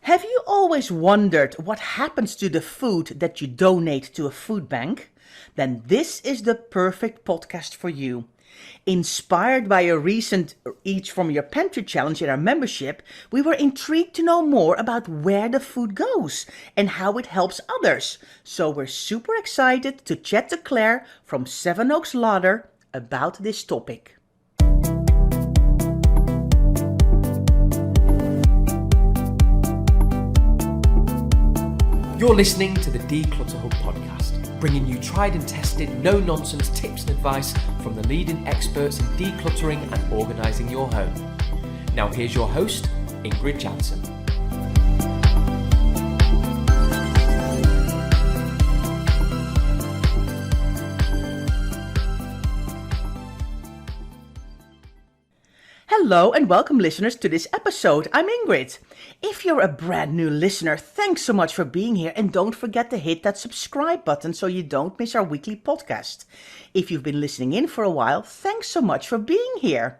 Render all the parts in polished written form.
Have you always wondered what happens to the food that you donate to a food bank? Then this is the perfect podcast for you. Inspired by a recent Eat from Your Pantry challenge in our membership, we were intrigued to know more about where the food goes and how it helps others. So we're super excited to chat to Claire from Sevenoaks Larder about this topic. You're listening to the Declutter Hub podcast, bringing you tried and tested, no-nonsense tips and advice from the leading experts in decluttering and organising your home. Now here's your host, Ingrid Jansen. Hello and welcome listeners to this episode. I'm Ingrid. If you're a brand new listener, thanks so much for being here and don't forget to hit that subscribe button so you don't miss our weekly podcast. If you've been listening in for a while, thanks so much for being here.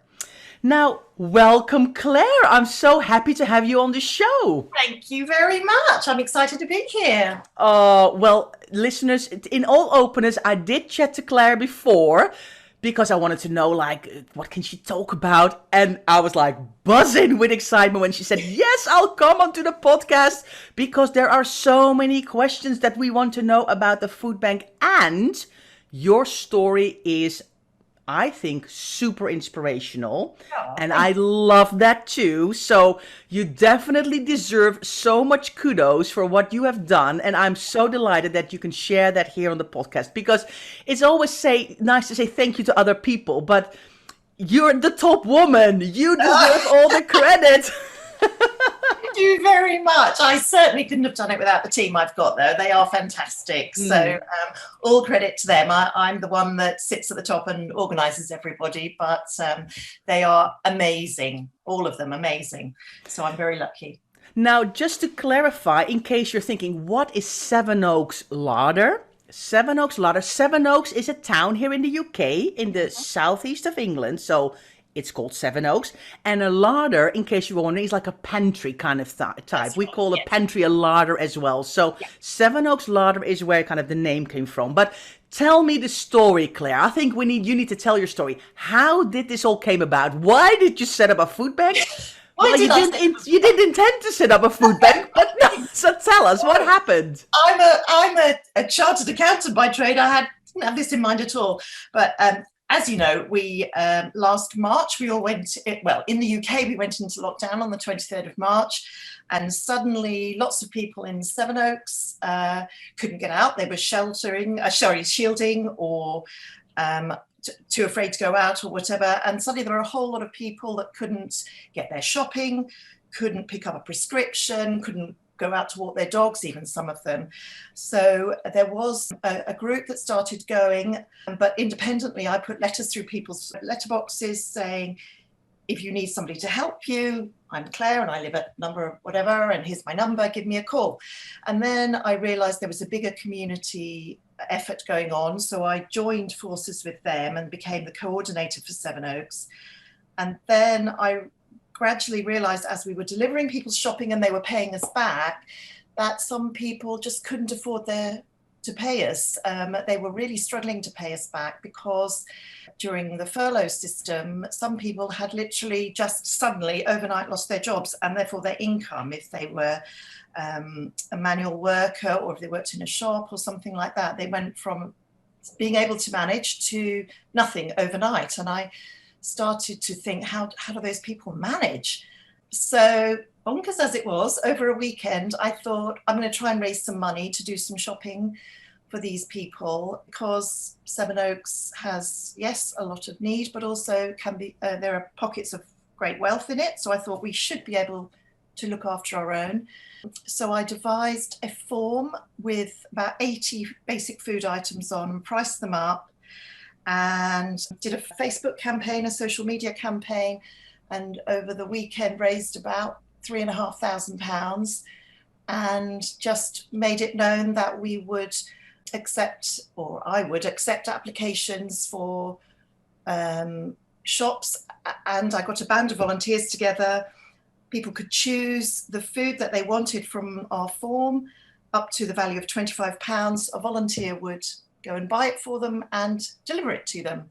Now, welcome Claire. I'm so happy to have you on the show. Thank you very much. I'm excited to be here. Well, listeners, in all openness, I did chat to Claire before, because I wanted to know, what can she talk about? And I was buzzing with excitement when she said, yes, I'll come onto the podcast, because there are so many questions that we want to know about the food bank. And your story is, I think, super inspirational. Oh, and I love that too. So you definitely deserve so much kudos for what you have done. And I'm so delighted that you can share that here on the podcast, because it's always nice to say thank you to other people, but you're the top woman. You deserve all the credit. Thank you very much. I certainly couldn't have done it without the team I've got, though. They are fantastic. So all credit to them. I'm the one that sits at the top and organises everybody, but they are amazing. All of them amazing. So I'm very lucky. Now, just to clarify, in case you're thinking, what is Sevenoaks Larder? Sevenoaks Larder. Sevenoaks is a town here in the UK, in the southeast of England. So it's called Sevenoaks. And a larder, in case you're wondering, is like a pantry kind of type. We call a pantry a larder as well. So Sevenoaks Larder is where kind of the name came from. But tell me the story, Claire. I think you need to tell your story. How did this all came about? Why did you set up a food bank? Well, you didn't intend to set up a food bank, but no. So tell us, what happened? I'm a chartered accountant by trade. I didn't have this in mind at all. But as you know, we last March, we all went, in the UK, we went into lockdown on the 23rd of March. And suddenly lots of people in Sevenoaks couldn't get out. They were shielding or too afraid to go out or whatever. And suddenly there were a whole lot of people that couldn't get their shopping, couldn't pick up a prescription, couldn't go out to walk their dogs, even some of them. So there was a group that started going, but independently I put letters through people's letterboxes saying, if you need somebody to help you, I'm Claire and I live at number whatever, and here's my number, give me a call. And then I realized there was a bigger community effort going on. So I joined forces with them and became the coordinator for Sevenoaks. And then I gradually realized, as we were delivering people's shopping and they were paying us back, that some people just couldn't afford to pay us. They were really struggling to pay us back because during the furlough system, some people had literally just suddenly overnight lost their jobs and therefore their income, if they were a manual worker or if they worked in a shop or something like that. They went from being able to manage to nothing overnight. And I started to think, how do those people manage? So bonkers as it was, over a weekend, I thought I'm going to try and raise some money to do some shopping for these people, because Sevenoaks has, yes, a lot of need, but also can be there are pockets of great wealth in it. So I thought we should be able to look after our own. So I devised a form with about 80 basic food items on and priced them up, and did a Facebook campaign, a social media campaign, and over the weekend raised about £3,500, and just made it known that we would accept, or I would accept, applications for shops. And I got a band of volunteers together People could choose the food that they wanted from our form up to the value of £25. A volunteer would go and buy it for them and deliver it to them.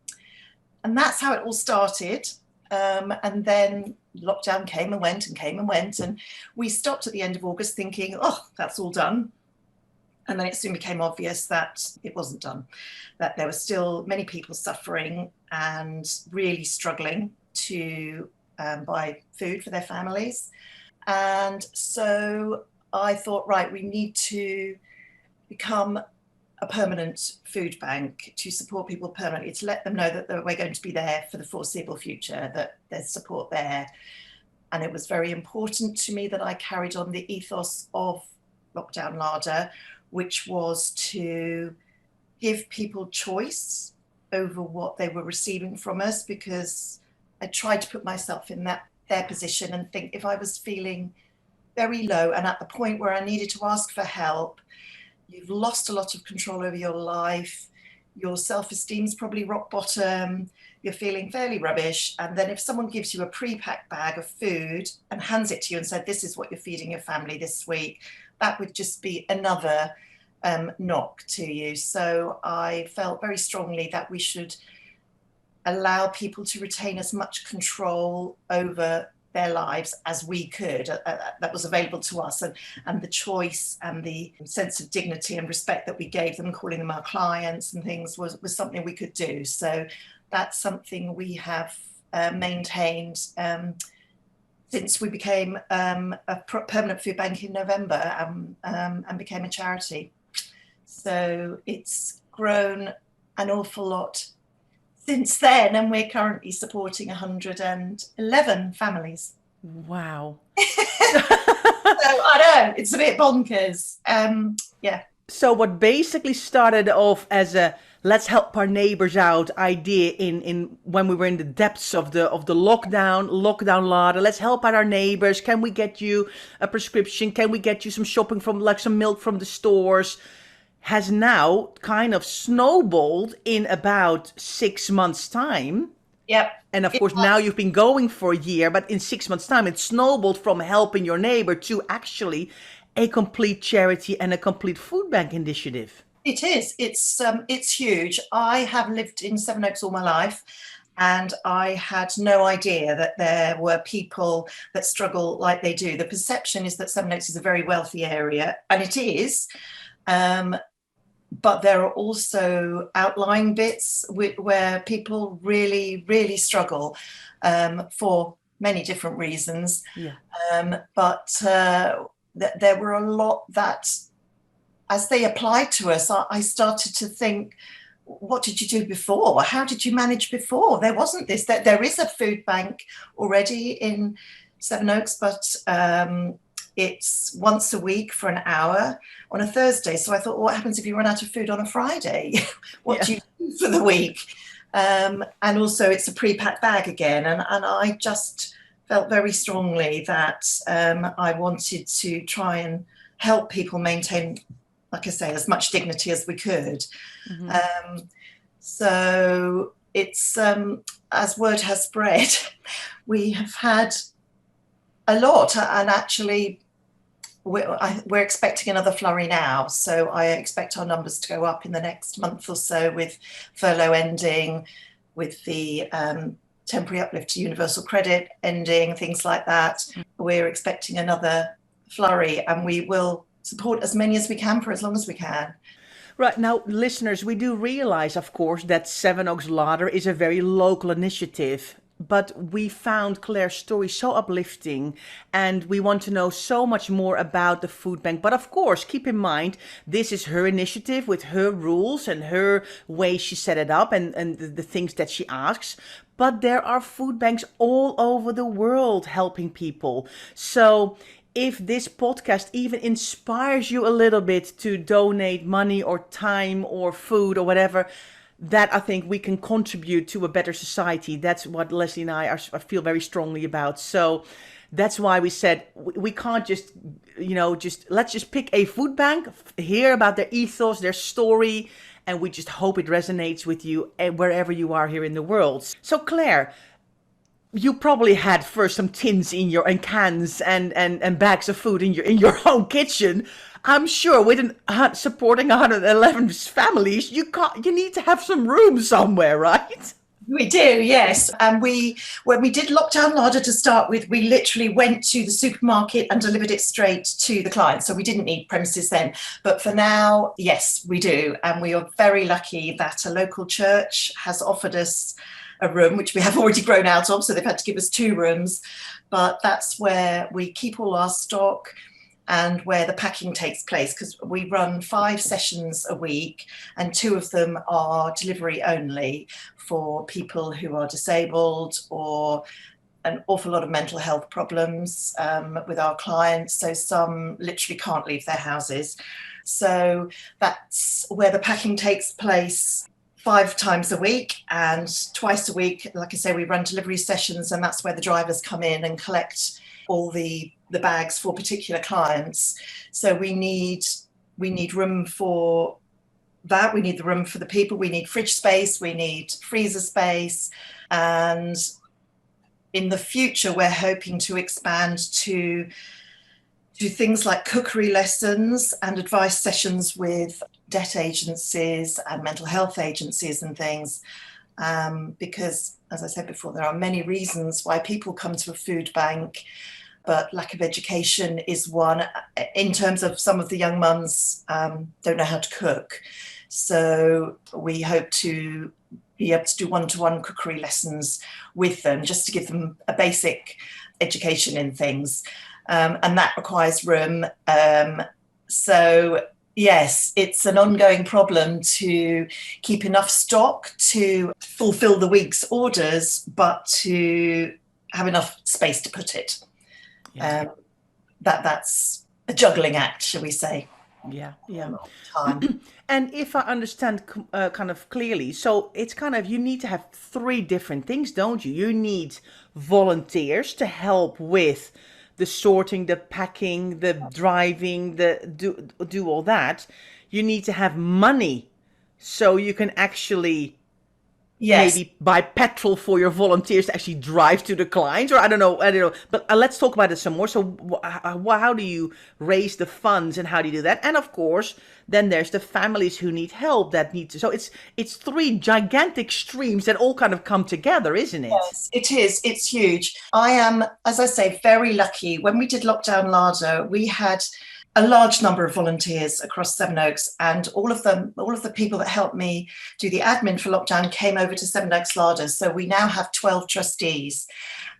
And that's how it all started. And then lockdown came and went and came and went. And we stopped at the end of August thinking, oh, that's all done. And then it soon became obvious that it wasn't done, that there were still many people suffering and really struggling to buy food for their families. And so I thought, right, we need to become a permanent food bank to support people permanently, to let them know that we're going to be there for the foreseeable future, that there's support there. And it was very important to me that I carried on the ethos of Lockdown Larder, which was to give people choice over what they were receiving from us, because I tried to put myself in their position and think, if I was feeling very low and at the point where I needed to ask for help, you've lost a lot of control over your life, your self-esteem's probably rock bottom, you're feeling fairly rubbish, and then if someone gives you a pre-packed bag of food and hands it to you and said, this is what you're feeding your family this week, that would just be another knock to you. So I felt very strongly that we should allow people to retain as much control over their lives as we could, that was available to us, and the choice and the sense of dignity and respect that we gave them, calling them our clients and things, was something we could do. So that's something we have maintained since we became a permanent food bank in November, and became a charity. So it's grown an awful lot since then, and we're currently supporting 111 families. Wow. So I know, it's a bit bonkers. Yeah. So what basically started off as a let's help our neighbors out idea in when we were in the depths of the lockdown larder, let's help out our neighbors. Can we get you a prescription? Can we get you some shopping from, like, some milk from the stores? Has now kind of snowballed in about 6 months' time. Yep. And of course, now you've been going for a year, but in 6 months' time, it snowballed from helping your neighbor to actually a complete charity and a complete food bank initiative. It is. It's huge. I have lived in Sevenoaks all my life, and I had no idea that there were people that struggle like they do. The perception is that Sevenoaks is a very wealthy area, and it is. But there are also outlying bits where people really, really struggle for many different reasons. Yeah. But there were a lot that, as they applied to us, I started to think, what did you do before? How did you manage before? There wasn't this. There is a food bank already in Sevenoaks, but it's once a week for an hour on a Thursday. So I thought, well, what happens if you run out of food on a Friday? What do you do for the week? And also it's a pre-packed bag again. And I just felt very strongly that I wanted to try and help people maintain, like I say, as much dignity as we could. Mm-hmm. So it's, as word has spread, we have had a lot, and actually we're expecting another flurry now. So I expect our numbers to go up in the next month or so, with furlough ending, with the temporary uplift to universal credit ending, things like that. We're expecting another flurry, and we will support as many as we can for as long as we can. Right. Now, listeners, we do realize, of course, that Sevenoaks Larder is a very local initiative. But we found Claire's story so uplifting, and we want to know so much more about the food bank. But of course, keep in mind, this is her initiative with her rules and her way she set it up, and the things that she asks. But there are food banks all over the world helping people. So if this podcast even inspires you a little bit to donate money or time or food or whatever, that I think we can contribute to a better society. That's what Leslie and I feel very strongly about. So that's why we said we can't just let's just pick a food bank, hear about their ethos, their story, and we just hope it resonates with you wherever you are here in the world. So Claire, you probably had first some tins in your and cans and bags of food in your own kitchen. I'm sure with supporting 111 families, you need to have some room somewhere, right? We do, yes. And when we did lockdown larder to start with, we literally went to the supermarket and delivered it straight to the client. So we didn't need premises then. But for now, yes, we do. And we are very lucky that a local church has offered us a room, which we have already grown out of. So they've had to give us 2 rooms. But that's where we keep all our stock and where the packing takes place, because we run 5 sessions a week and 2 of them are delivery only for people who are disabled or an awful lot of mental health problems with our clients. So some literally can't leave their houses. So that's where the packing takes place 5 times a week, and twice a week, like I say, we run delivery sessions, and that's where the drivers come in and collect all the bags for particular clients. So we need room for that. We need the room for the people. We need fridge space. We need freezer space. And in the future, we're hoping to expand to do things like cookery lessons and advice sessions with debt agencies and mental health agencies and things. Because, as I said before, there are many reasons why people come to a food bank, but lack of education is one. In terms of some of the young mums don't know how to cook. So we hope to be able to do one-to-one cookery lessons with them, just to give them a basic education in things. And that requires room. So yes, it's an ongoing problem to keep enough stock to fulfill the week's orders, but to have enough space to put it. Yeah. That's a juggling act, shall we say. Yeah. And if I understand kind of clearly, so it's kind of, you need to have 3 different things, don't you? You need volunteers to help with the sorting, the packing, the driving, do all that. You need to have money so you can actually maybe buy petrol for your volunteers to actually drive to the clients, or I don't know. But let's talk about it some more. So how do you raise the funds and how do you do that? And of course, then there's the families who need help that need to. So it's 3 gigantic streams that all kind of come together, isn't it? Yes, it is. It's huge. I am, as I say, very lucky. When we did Lockdown Larder, we had a large number of volunteers across Sevenoaks, and all of the people that helped me do the admin for lockdown came over to Sevenoaks Larder. So we now have 12 trustees,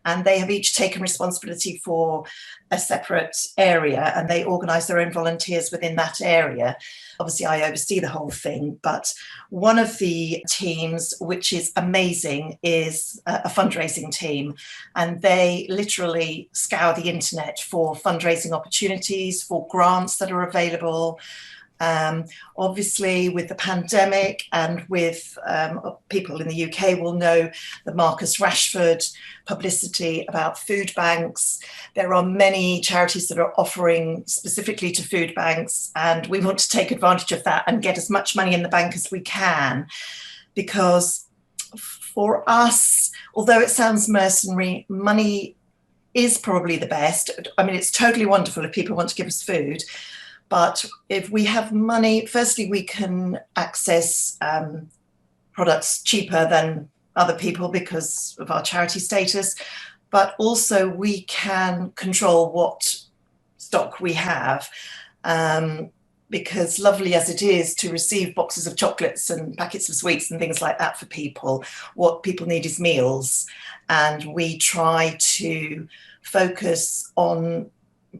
and they have each taken responsibility for a separate area, and they organise their own volunteers within that area. Obviously, I oversee the whole thing, but one of the teams, which is amazing, is a fundraising team, and they literally scour the internet for fundraising opportunities, for grants that are available. Obviously, with the pandemic and with people in the UK will know the Marcus Rashford publicity about food banks. There are many charities that are offering specifically to food banks, and we want to take advantage of that and get as much money in the bank as we can, because for us, although it sounds mercenary, money is probably the best. I mean, it's totally wonderful if people want to give us food. But if we have money, firstly, we can access products cheaper than other people because of our charity status. But also we can control what stock we have. Because lovely as it is to receive boxes of chocolates and packets of sweets and things like that for people, what people need is meals. And we try to focus on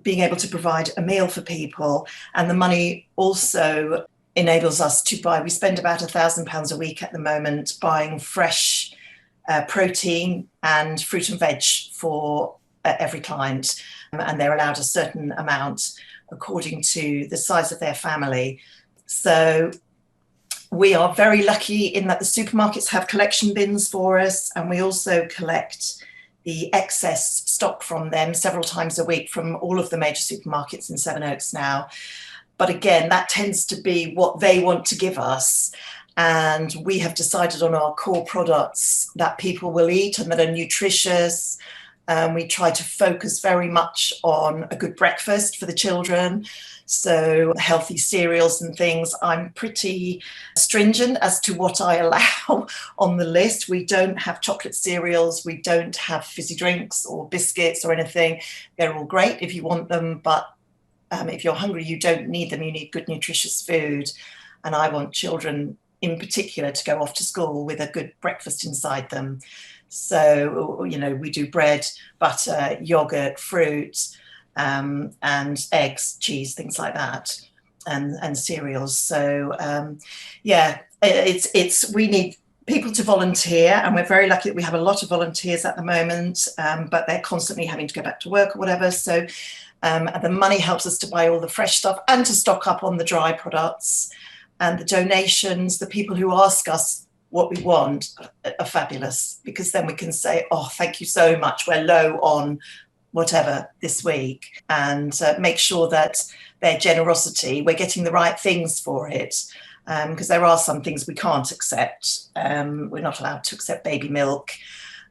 being able to provide a meal for people, and the money also enables us to buy. We spend about £1,000 a week at the moment buying fresh protein and fruit and veg for every client, and they're allowed a certain amount according to the size of their family. So we are very lucky in that the supermarkets have collection bins for us, and we also collect the excess stock from them several times a week from all of the major supermarkets in Sevenoaks now. But again, that tends to be what they want to give us. And we have decided on our core products that people will eat and that are nutritious. We try to focus very much on a good breakfast for the children. So healthy cereals and things. I'm pretty stringent as to what I allow on the list. We don't have chocolate cereals. We don't have fizzy drinks or biscuits or anything. They're all great if you want them, but if you're hungry, you don't need them. You need good, nutritious food. And I want children in particular to go off to school with a good breakfast inside them. So, we do bread, butter, yogurt, fruit, and eggs, cheese, things like that, and cereals. So, we need people to volunteer, and we're very lucky that we have a lot of volunteers at the moment, but they're constantly having to go back to work or whatever. So the money helps us to buy all the fresh stuff and to stock up on the dry products. And the donations, the people who ask us what we want are fabulous, because then we can say, oh, thank you so much, we're low on whatever this week, and make sure that their generosity, we're getting the right things for it, because there are some things we can't accept. We're not allowed to accept baby milk,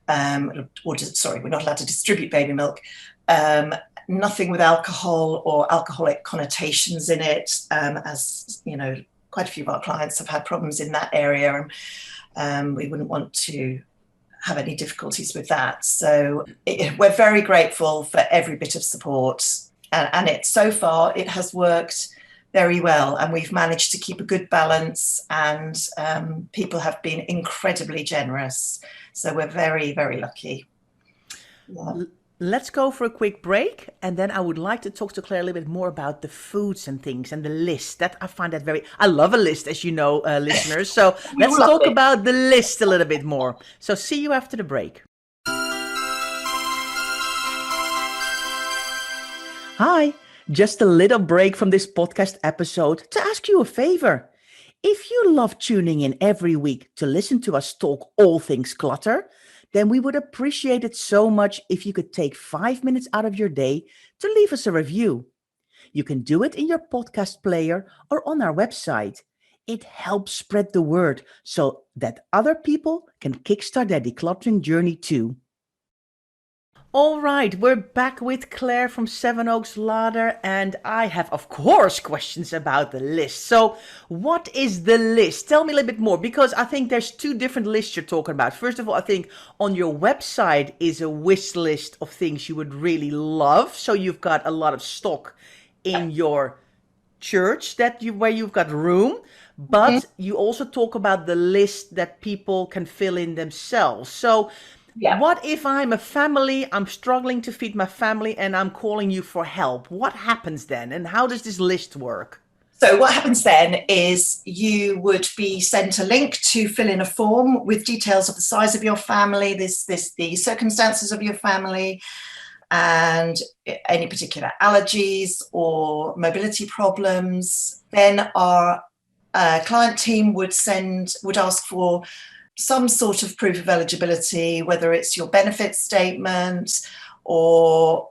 we're not allowed to distribute baby milk. Nothing with alcohol or alcoholic connotations in it, as quite a few of our clients have had problems in that area, and we wouldn't want to have any difficulties with that. So we're very grateful for every bit of support, and so far it has worked very well, and we've managed to keep a good balance, and people have been incredibly generous. So we're very, very lucky. Yeah. Let's go for a quick break, and then I would like to talk to Claire a little bit more about the foods and things and the list. That I find that I love a list, as you know, listeners. So let's talk about the list a little bit more. So see you after the break. Hi, just a little break from this podcast episode to ask you a favor. If you love tuning in every week to listen to us talk all things clutter, then we would appreciate it so much if you could take 5 minutes out of your day to leave us a review. You can do it in your podcast player or on our website. It helps spread the word so that other people can kickstart their decluttering journey too. All right, we're back with Claire from Sevenoaks Larder, and I have, of course, questions about the list. So what is the list? Tell me a little bit more, because I think there's two different lists you're talking about. First of all, I think on your website is a wish list of things you would really love. So you've got a lot of stock in your church where you've got room, but you also talk about the list that people can fill in themselves. So what if I'm a family, I'm struggling to feed my family, and I'm calling you for help? What happens then, and how does this list work? So what happens then is you would be sent a link to fill in a form with details of the size of your family, the circumstances of your family, and any particular allergies or mobility problems. Then our client team would ask for some sort of proof of eligibility, whether it's your benefit statement, or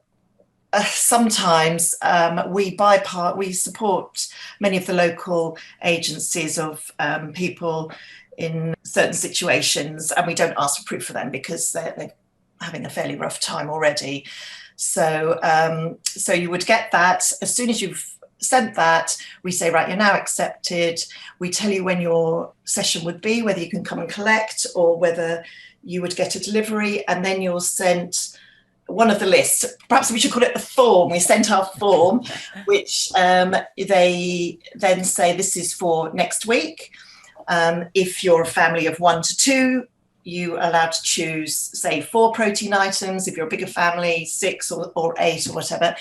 sometimes we support many of the local agencies of people in certain situations, and we don't ask for proof for them because they're having a fairly rough time already. So you would get that. As soon as you've sent that, we say, right, you're now accepted. We tell you when your session would be, whether you can come and collect or whether you would get a delivery, and then you're sent one of the lists. Perhaps we should call it the form. We sent our form, which they then say this is for next week. If you're a family of 1 to 2, you are allowed to choose, say, 4 protein items. If you're a bigger family, 6 or 8 or whatever,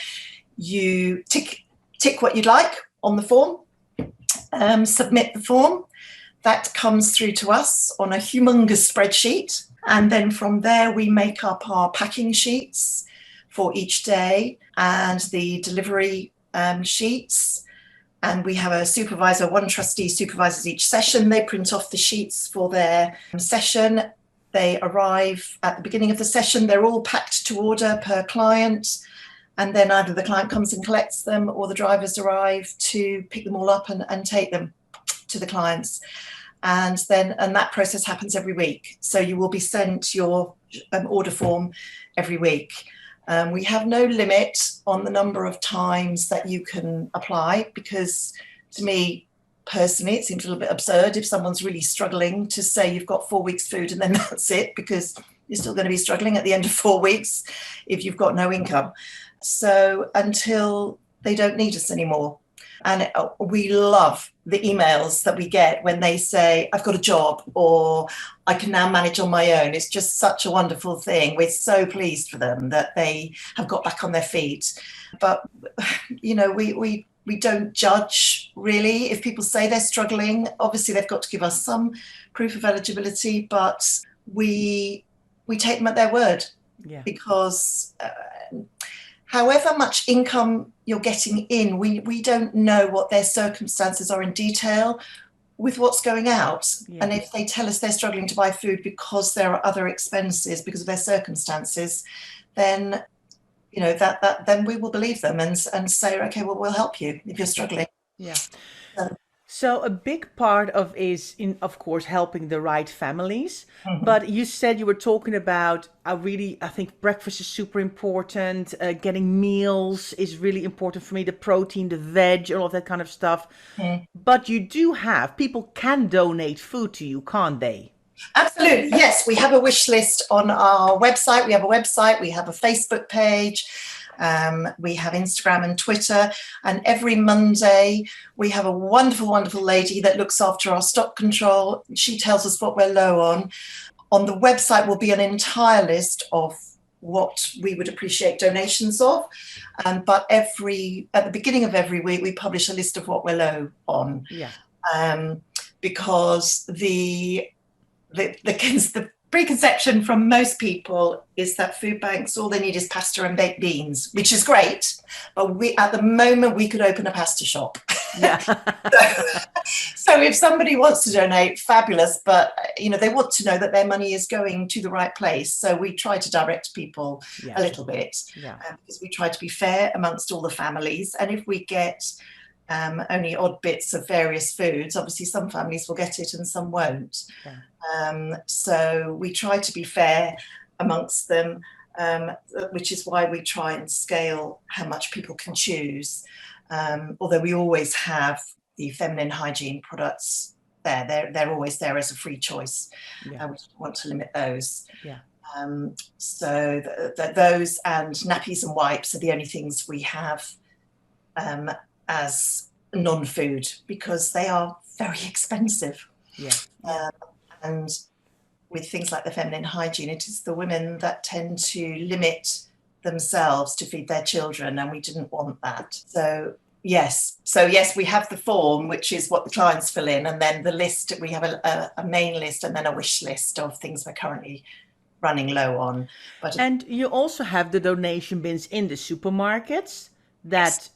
you tick what you'd like on the form, submit the form. That comes through to us on a humongous spreadsheet. And then from there, we make up our packing sheets for each day and the delivery sheets. And we have a supervisor, one trustee supervises each session. They print off the sheets for their session. They arrive at the beginning of the session. They're all packed to order per client. And then either the client comes and collects them or the drivers arrive to pick them all up and take them to the clients. and that process happens every week. So you will be sent your order form every week. We have no limit on the number of times that you can apply, because to me personally it seems a little bit absurd if someone's really struggling to say you've got 4 weeks food and then that's it, because you're still going to be struggling at the end of 4 weeks if you've got no income. So until they don't need us anymore. And we love the emails that we get when they say, I've got a job, or I can now manage on my own. It's just such a wonderful thing. We're so pleased for them that they have got back on their feet. But, you know, we don't judge really. If people say they're struggling, obviously they've got to give us some proof of eligibility, but we take them at their word. Yeah. Because however much income you're getting in, we don't know what their circumstances are in detail with what's going out. Yeah. And if they tell us they're struggling to buy food because there are other expenses because of their circumstances, then, you know, then we will believe them and say, okay, well, we'll help you if you're struggling. Yeah. So a big part of of course, helping the right families. Mm-hmm. But you said you were talking about, I think breakfast is super important. Getting meals is really important for me. The protein, the veg, all of that kind of stuff. Mm. But people can donate food to you, can't they? Absolutely. Yes. We have a wish list on our website. We have a Facebook page. We have Instagram and Twitter, and every Monday we have a wonderful, wonderful lady that looks after our stock control. She tells us what we're low on. On the website will be an entire list of what we would appreciate donations of. But at the beginning of every week, we publish a list of what we're low on. Yeah. Because the preconception from most people is that food banks, all they need is pasta and baked beans, which is great, but at the moment we could open a pasta shop. Yeah. So if somebody wants to donate, fabulous, but you know, they want to know that their money is going to the right place. So we try to direct people a little bit, because we try to be fair amongst all the families. And if we get only odd bits of various foods, obviously some families will get it and some won't. So we try to be fair amongst them, which is why we try and scale how much people can choose. Although we always have the feminine hygiene products there. They're always there as a free choice. We want to limit those. So those and nappies and wipes are the only things we have as non-food, because they are very expensive. And with things like the feminine hygiene, it is the women that tend to limit themselves to feed their children, and we didn't want that. So yes, we have the form, which is what the clients fill in, and then the list, we have a main list and then a wish list of things we're currently running low on. And you also have the donation bins in the supermarkets that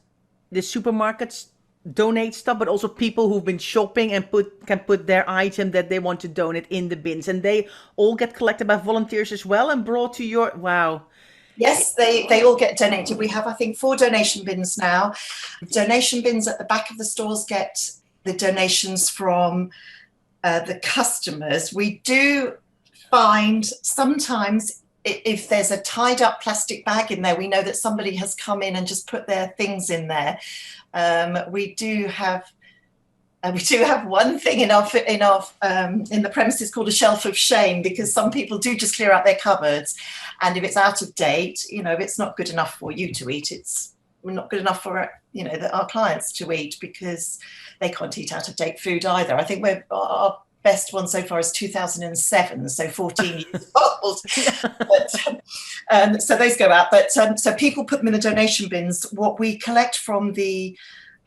the supermarkets donate stuff, but also people who've been shopping and can put their item that they want to donate in the bins, and they all get collected by volunteers as well and brought to your Yes, they all get donated. We have, I think, 4 donation bins now. Donation bins at the back of the stores get the donations from the customers. We do find sometimes if there's a tied up plastic bag in there, we know that somebody has come in and just put their things in there. We do have one thing in the premises called a shelf of shame, because some people do just clear out their cupboards, and if it's out of date, you know, if it's not good enough for you to eat, it's not good enough for our clients to eat, because they can't eat out of date food either. I think our best one so far is 2007, so 14 years old. But, so those go out. But so people put them in the donation bins. What we collect from the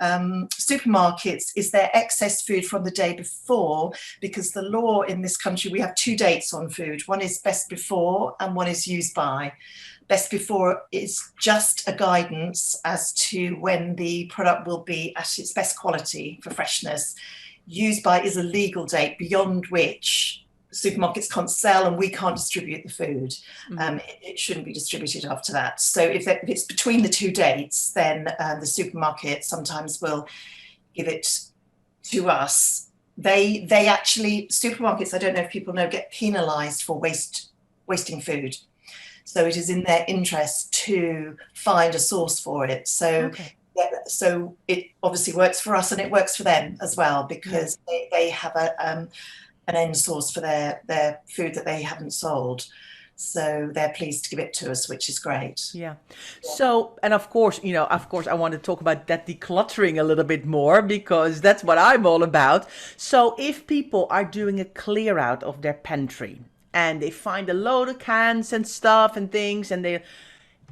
supermarkets is their excess food from the day before, because the law in this country, we have 2 dates on food. One is best before and one is used by. Best before is just a guidance as to when the product will be at its best quality for freshness. Used by is a legal date beyond which supermarkets can't sell and we can't distribute the food. It shouldn't be distributed after that. So if it's between the 2 dates, then the supermarket sometimes will give it to us they actually, supermarkets, I don't know if people know, get penalised for wasting food. So it is in their interest to find a source for it. So Okay. so it obviously works for us and it works for them as well, because they have an end source for their food that they haven't sold. So they're pleased to give it to us, which is great. Yeah. So, and of course, I want to talk about that decluttering a little bit more because that's what I'm all about. So, if people are doing a clear out of their pantry and they find a load of cans and stuff and things, and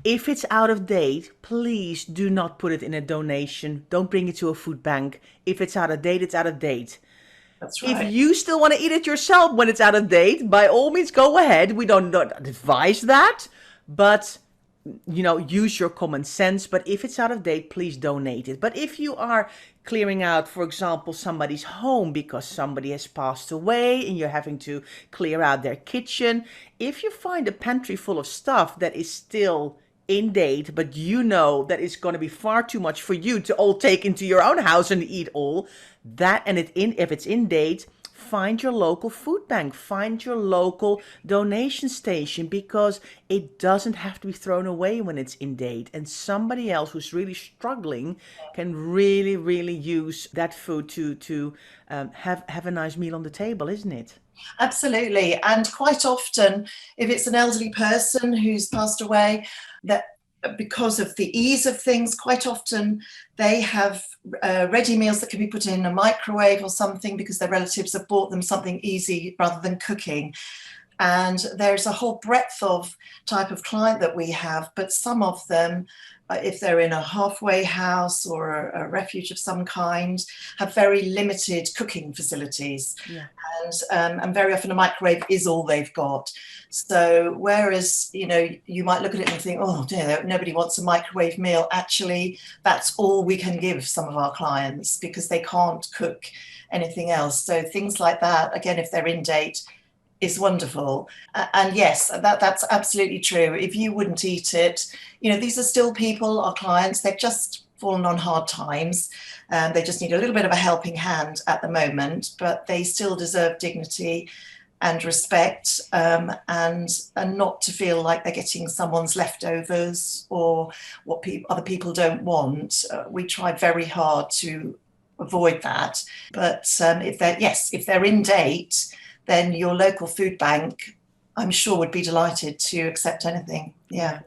if it's out of date, please do not put it in a donation. Don't bring it to a food bank. If it's out of date, it's out of date. That's If right. you still want to eat it yourself when it's out of date, by all means, go ahead. We don't advise that, but use your common sense. But if it's out of date, please donate it. But if you are clearing out, for example, somebody's home because somebody has passed away and you're having to clear out their kitchen, if you find a pantry full of stuff that is still in date, but that it's going to be far too much for you to all take into your own house and eat all that, and if it's in date, find your local food bank, find your local donation station, because it doesn't have to be thrown away when it's in date, and somebody else who's really struggling can really, really use that food to have a nice meal on the table, isn't it? Absolutely. And quite often, if it's an elderly person who's passed away, that because of the ease of things, quite often they have ready meals that can be put in a microwave or something because their relatives have bought them something easy rather than cooking. And there's a whole breadth of type of client that we have, but some of them, if they're in a halfway house or a refuge of some kind, have very limited cooking facilities. Yeah. And very often a microwave is all they've got. So whereas, you might look at it and think, oh dear, nobody wants a microwave meal. Actually, that's all we can give some of our clients because they can't cook anything else. So things like that, again, if they're in date, is wonderful. And yes, that's absolutely true. If you wouldn't eat it, these are still people, our clients, they've just fallen on hard times. They just need a little bit of a helping hand at the moment, but they still deserve dignity and respect, and not to feel like they're getting someone's leftovers or what other people don't want. We try very hard to avoid that. But if they're in date, then your local food bank, I'm sure, would be delighted to accept anything. Yeah.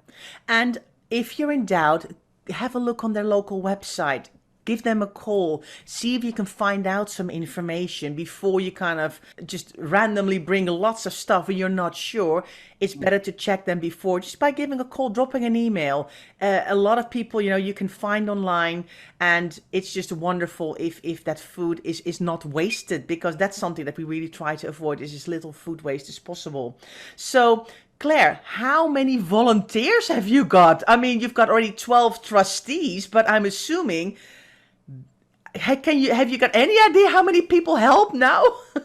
And if you're in doubt, have a look on their local website. Give them a call. See if you can find out some information before you kind of just randomly bring lots of stuff when you're not sure. It's better to check them before, just by giving a call, dropping an email. A lot of people, you can find online, and it's just wonderful if that food is not wasted, because that's something that we really try to avoid, is as little food waste as possible. So, Claire, how many volunteers have you got? I mean, you've got already 12 trustees, but I'm assuming, have you got any idea how many people help now?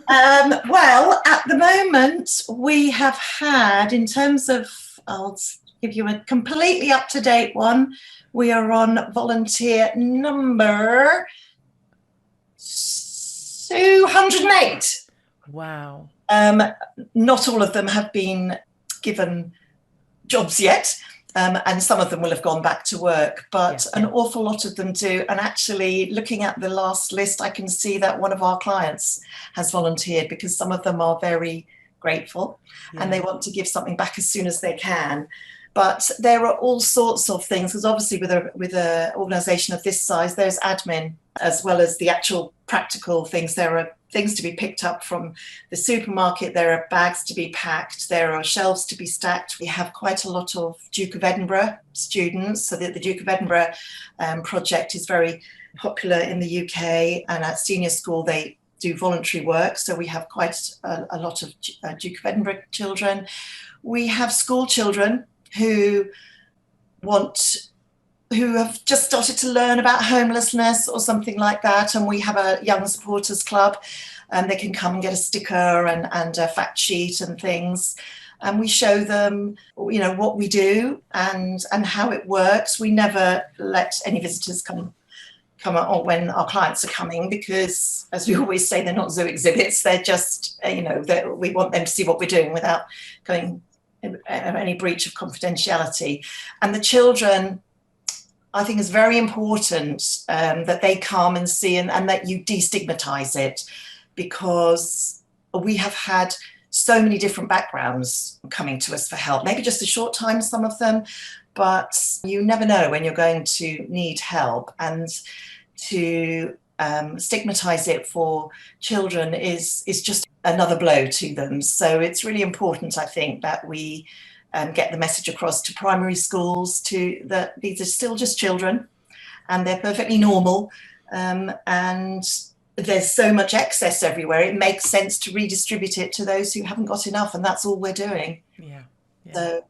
Well, at the moment, we have had, in terms of, I'll give you a completely up-to-date one, we are on volunteer number 208. Wow. Not all of them have been given jobs yet. And some of them will have gone back to work, but an awful lot of them do. And actually, looking at the last list, I can see that one of our clients has volunteered, because some of them are very grateful and they want to give something back as soon as they can. But there are all sorts of things, because obviously with an organisation of this size, there's admin as well as the actual practical things. There are things to be picked up from the supermarket, there are bags to be packed, there are shelves to be stacked. We have quite a lot of Duke of Edinburgh students, so that the Duke of Edinburgh project is very popular in the UK, and at senior school they do voluntary work, so we have quite a lot of Duke of Edinburgh children. We have school children who have just started to learn about homelessness or something like that, and we have a young supporters club, and they can come and get a sticker and a fact sheet and things, and we show them what we do and how it works. We never let any visitors come come or when our clients are coming, because as we always say, they're not zoo exhibits. They're just, we want them to see what we're doing without going any breach of confidentiality. And the children, I think it's very important that they come and see and that you destigmatize it, because we have had so many different backgrounds coming to us for help, maybe just a short time, some of them, but you never know when you're going to need help. And to stigmatize it for children is just another blow to them. So it's really important, I think, that we get the message across to primary schools that these are still just children and they're perfectly normal, and there's so much excess everywhere. It makes sense to redistribute it to those who haven't got enough, and that's all we're doing. Yeah. So,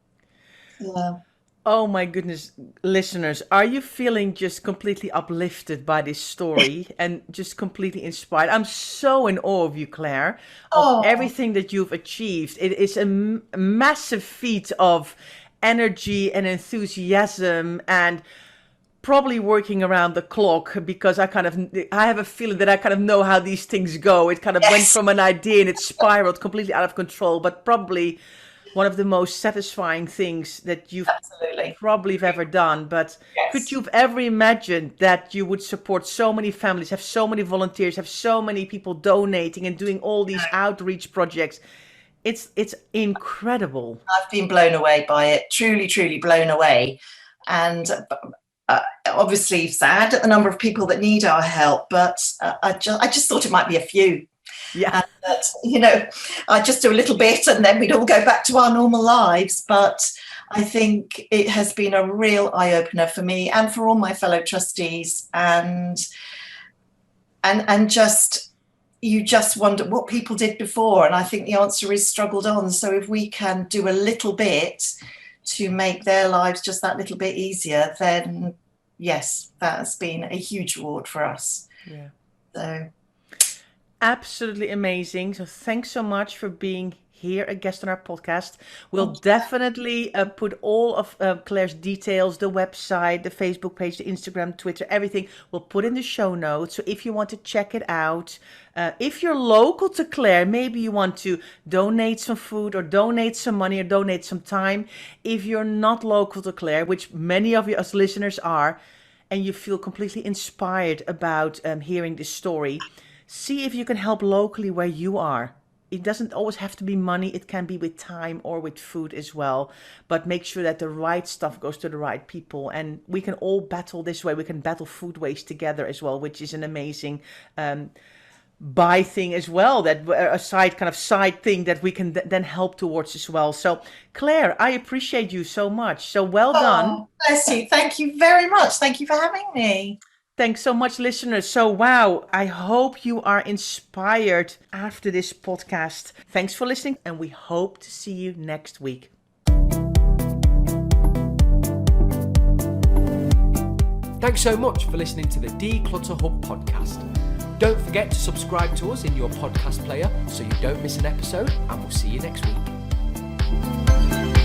yeah. Oh my goodness, listeners, are you feeling just completely uplifted by this story and just completely inspired? I'm so in awe of you, Claire, of everything that you've achieved. It is a massive feat of energy and enthusiasm, and probably working around the clock, because I have a feeling that I kind of know how these things go. It kind of went from an idea and it spiraled completely out of control, but probably one of the most satisfying things that you've probably have ever done. But could you have ever imagined that you would support so many families, have so many volunteers, have so many people donating and doing all these outreach projects? It's incredible. I've been blown away by it, truly, truly blown away. And obviously sad at the number of people that need our help, but I just thought it might be a few. Yeah. And that, I just do a little bit and then we'd all go back to our normal lives. But I think it has been a real eye-opener for me and for all my fellow trustees, and just you just wonder what people did before. And I think the answer is struggled on. So if we can do a little bit to make their lives just that little bit easier, then yes, that has been a huge reward for us. Yeah. So absolutely amazing. So thanks so much for being here, a guest on our podcast. We'll definitely put all of Claire's details, the website, the Facebook page, the Instagram, Twitter, everything. We'll put in the show notes. So if you want to check it out, if you're local to Claire, maybe you want to donate some food or donate some money or donate some time. If you're not local to Claire, which many of you as listeners are, and you feel completely inspired about hearing this story, see if you can help locally where you are. It doesn't always have to be money. It can be with time or with food as well. But make sure that the right stuff goes to the right people. And we can all battle this way. We can battle food waste together as well, which is an amazing buy thing as well. That a side thing that we can then help towards as well. So Claire, I appreciate you so much. So well done. Bless you. Thank you very much. Thank you for having me. Thanks so much, listeners. So, wow, I hope you are inspired after this podcast. Thanks for listening, and we hope to see you next week. Thanks so much for listening to the Declutter Hub podcast. Don't forget to subscribe to us in your podcast player so you don't miss an episode, and we'll see you next week.